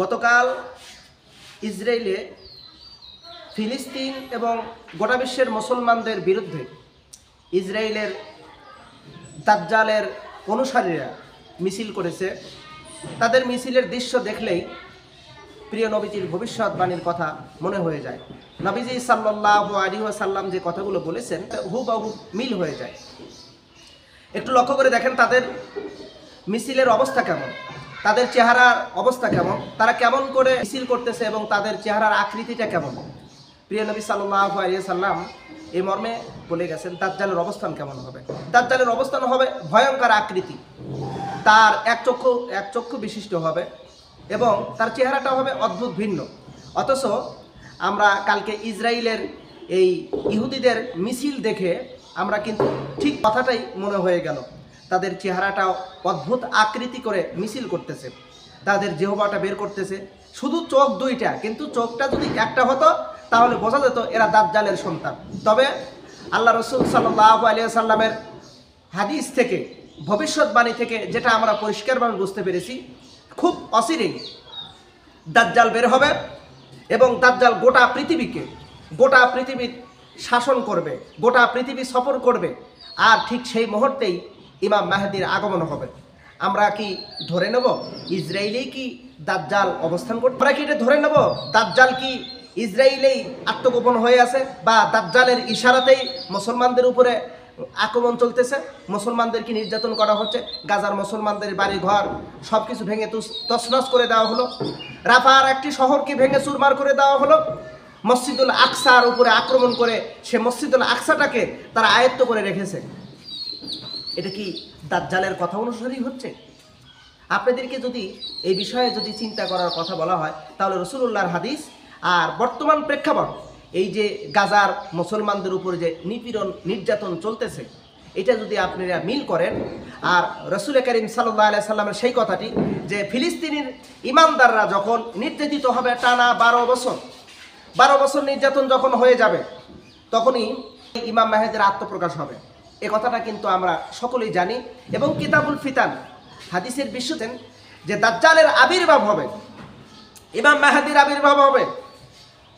গতকাল ইসরায়েলে ফিলিস্তিন এবং গোটা বিশ্বের মুসলমানদের বিরুদ্ধে ইসরায়েলের দাজ্জালের অনুসারীরা মিছিল করেছে। তাদের মিছিলের দৃশ্য দেখলেই প্রিয় নবীজির ভবিষ্যৎবাণীর কথা মনে হয়ে যায়। নবীজি সাল্লাল্লাহু আলাইহি ওয়াসাল্লাম যে কথাগুলো বলেছেন হুবহু মিল হয়ে যায়। একটু লক্ষ্য করে দেখেন তাদের মিছিলের অবস্থা কেমন, তাদের চেহারার অবস্থা কেমন, তারা কেমন করে মিছিল করতেছে এবং তাদের চেহারার আকৃতিটা কেমন। প্রিয় নবী সাল্লাল্লাহু আলাইহি ওয়াসাল্লাম এই মর্মে বলে গেছেন দাজ্জালের অবস্থান কেমন হবে। দাজ্জালের অবস্থান হবে ভয়ঙ্কর আকৃতি, তার এক চক্ষু বিশিষ্ট হবে এবং তার চেহারাটা হবে অদ্ভুত ভিন্ন। অথচ আমরা কালকে ইসরায়েলের এই ইহুদিদের মিছিল দেখে আমরা কিন্তু ঠিক কথাটাই মনে হয়ে গেল। তাদের চেহারাটাও অদ্ভুত আকৃতি করে মিছিল করতেছে, তাদের জিহ্বাটা বের করতেছে, শুধু চোখ দুইটা, কিন্তু চোখটা যদি একটা হতো তাহলে বোঝা যেত এরা দাজ্জালের সন্তান। তবে আল্লাহ রসুল সাল্লাল্লাহু আলাইহি ওয়াসাল্লামের হাদিস থেকে, ভবিষ্যৎবাণী থেকে যেটা আমরা পরিষ্কারভাবে বুঝতে পেরেছি, খুব অচিরেই দাজ্জাল বের হবে এবং দাজ্জাল গোটা পৃথিবীর শাসন করবে, গোটা পৃথিবী সফর করবে। আর ঠিক সেই মুহূর্তেই ইমাম মাহদির আগমন হবে। আমরা কি ধরে নেব ইসরায়েলেই কি দাজ্জাল অবস্থান করবে? আমরা কি এটা ধরে নেব দাজ্জাল কি ইসরায়েলেই আত্মগোপন হয়ে আছে, বা দাজ্জালের ইশারাতেই মুসলমানদের উপরে আক্রমণ চলতেছে, মুসলমানদেরকে নির্যাতন করা হচ্ছে, গাজার মুসলমানদের বাড়ি ঘর সব কিছু ভেঙে তছনছ করে দেওয়া হলো, রাফার একটি শহরকে ভেঙে চুরমার করে দেওয়া হলো, মসজিদুল আকসার উপরে আক্রমণ করে সে মসজিদুল আকসাটাকে তারা আয়ত্ত করে রেখেছে। এটা কি দাজ্জালের কথা অনুসারেই হচ্ছে? আপনাদেরকে যদি এই বিষয়ে যদি চিন্তা করার কথা বলা হয় তাহলে রাসূলুল্লাহর হাদিস আর বর্তমান প্রেক্ষাপট, এই যে গাজার মুসলমানদের উপরে যে নিপীড়ন নির্যাতন চলতেছে, এটা যদি আপনারা মিল করেন আর রাসূল করিম সাল্লাল্লাহু আলাইহি সাল্লামের সেই কথাটি যে ফিলিস্তিনের ইমানদাররা যখন নির্যাতিত হবে টানা 12 বছর নির্যাতন যখন হয়ে যাবে, তখনই ইমাম মাহদির আত্মপ্রকাশ হবে। এ কথাটা কিন্তু আমরা সকলেই জানি এবং কিতাবুল ফিতান হাদিসের বিশ্বতেন যে দাজ্জালের আবির্ভাব হবে, ইমাম মাহদির আবির্ভাব হবে।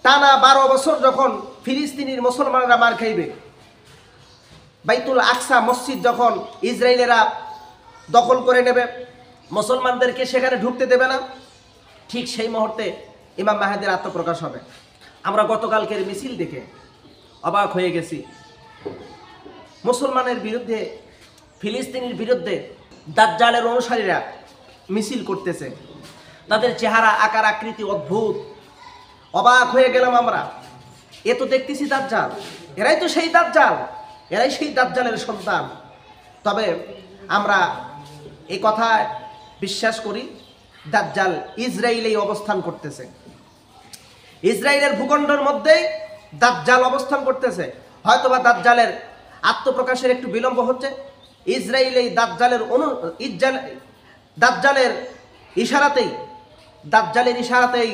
টানা 12 বছর যখন ফিলিস্তিনির মুসলমানরা মার খাইবে, বাইতুল আকসা মসজিদ যখন ইসরায়েলেরা দখল করে নেবে, মুসলমানদেরকে সেখানে ঢুকতে দেবে না, ঠিক সেই মুহূর্তে ইমাম মাহদির আত্মপ্রকাশ হবে। আমরা গতকালকের মিছিল দেখে অবাক হয়ে গেছি। মুসলমানের বিরুদ্ধে, ফিলিস্তিনির বিরুদ্ধে দাজ্জালের অনুসারীরা মিছিল করতেছে, তাদের চেহারা আকার আকৃতি অদ্ভুত। অবাক হয়ে গেলাম আমরা, এ তো দেখতেছি দাজ্জাল, এরাই তো সেই দাজ্জাল, এরাই সেই দাজ্জালের সন্তান। তবে আমরা এই কথা বিশ্বাস করি দাজ্জাল ইসরায়েলেই অবস্থান করতেছে, ইসরায়েলের ভূখণ্ডের মধ্যেই দাজ্জাল অবস্থান করতেছে। হয়তোবা দাজ্জালের আত্মপ্রকাশের একটু বিলম্ব হচ্ছে, ইসরায়েলেই দাজ্জালের ইশারাতেই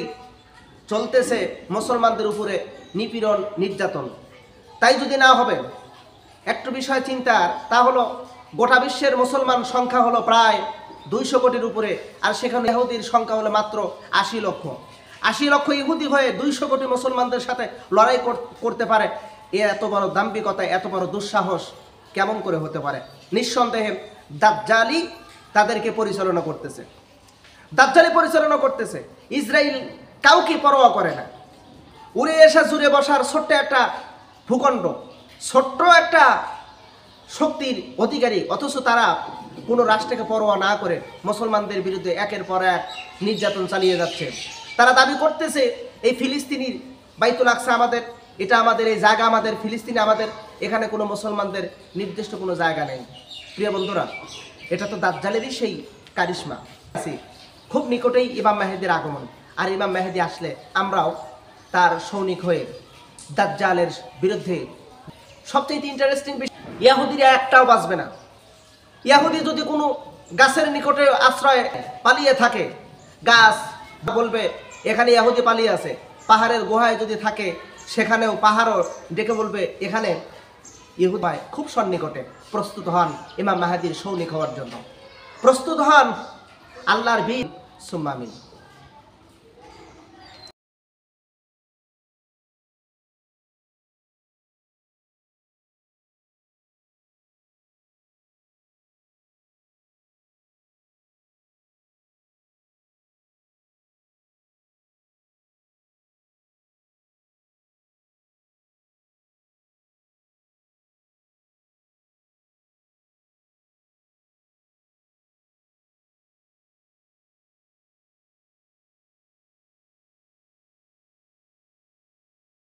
চলতেছে মুসলমানদের উপরে নিপীড়ন নির্যাতন। তাই যদি না হবে একটু বিষয় চিন্তার, তা হলো গোটা বিশ্বের মুসলমান সংখ্যা হলো প্রায় 200 কোটির উপরে, আর সেখানে ইহুদির সংখ্যা হলো মাত্র 80 লক্ষ। 80 লক্ষ ইহুদি হয়ে 200 কোটি মুসলমানদের সাথে লড়াই করতে পারে, এত বড় দাম্ভিকতা, এত বড় দুঃসাহস কেমন করে হতে পারে? নিঃসন্দেহে দাজ্জালই তাদেরকে পরিচালনা করতেছে। ইসরায়েল কাউকে পরোয়া করে না। উড়ে এসে জুড়ে বসার ছোট্ট একটা ভূখণ্ড, ছোট্ট একটা শক্তির অধিকারী, অথচ তারা কোনো রাষ্ট্রকে পরোয়া না করে মুসলমানদের বিরুদ্ধে একের পর এক নির্যাতন চালিয়ে যাচ্ছে। তারা দাবি করতেছে এই ফিলিস্তিনির বাইতুল আকসা আমাদের, এটা আমাদের, এই জায়গা আমাদের, ফিলিস্তিনি আমাদের, এখানে কোনো মুসলমানদের নির্দিষ্ট কোনো জায়গা নেই। প্রিয় বন্ধুরা, এটা তো দাজ্জালেরই সেই কারিশমা। খুব নিকটেই ইমাম মাহদির আগমন, আর ইমাম মাহদি আসলে আমরাও তার সৈনিক হয়ে দাজ্জালের বিরুদ্ধে। সবচেয়ে ইন্টারেস্টিং বিষয়, ইহুদিরা একটাও বাঁচবে না। ইহুদি যদি কোনো গাছের নিকটে আশ্রয়ে পালিয়ে থাকে, গাছ বলবে এখানে ইহুদি পালিয়ে আছে। পাহাড়ের গুহায় যদি থাকে, সেখানেও পাহাড়ও ডেকে বলবে এখানে ইহুদি। খুব সন্নিকটে প্রস্তুত হন ইমাম মাহদির সৈনিক হওয়ার জন্য, প্রস্তুত হন আল্লাহর বীর সুম্মা আমিন।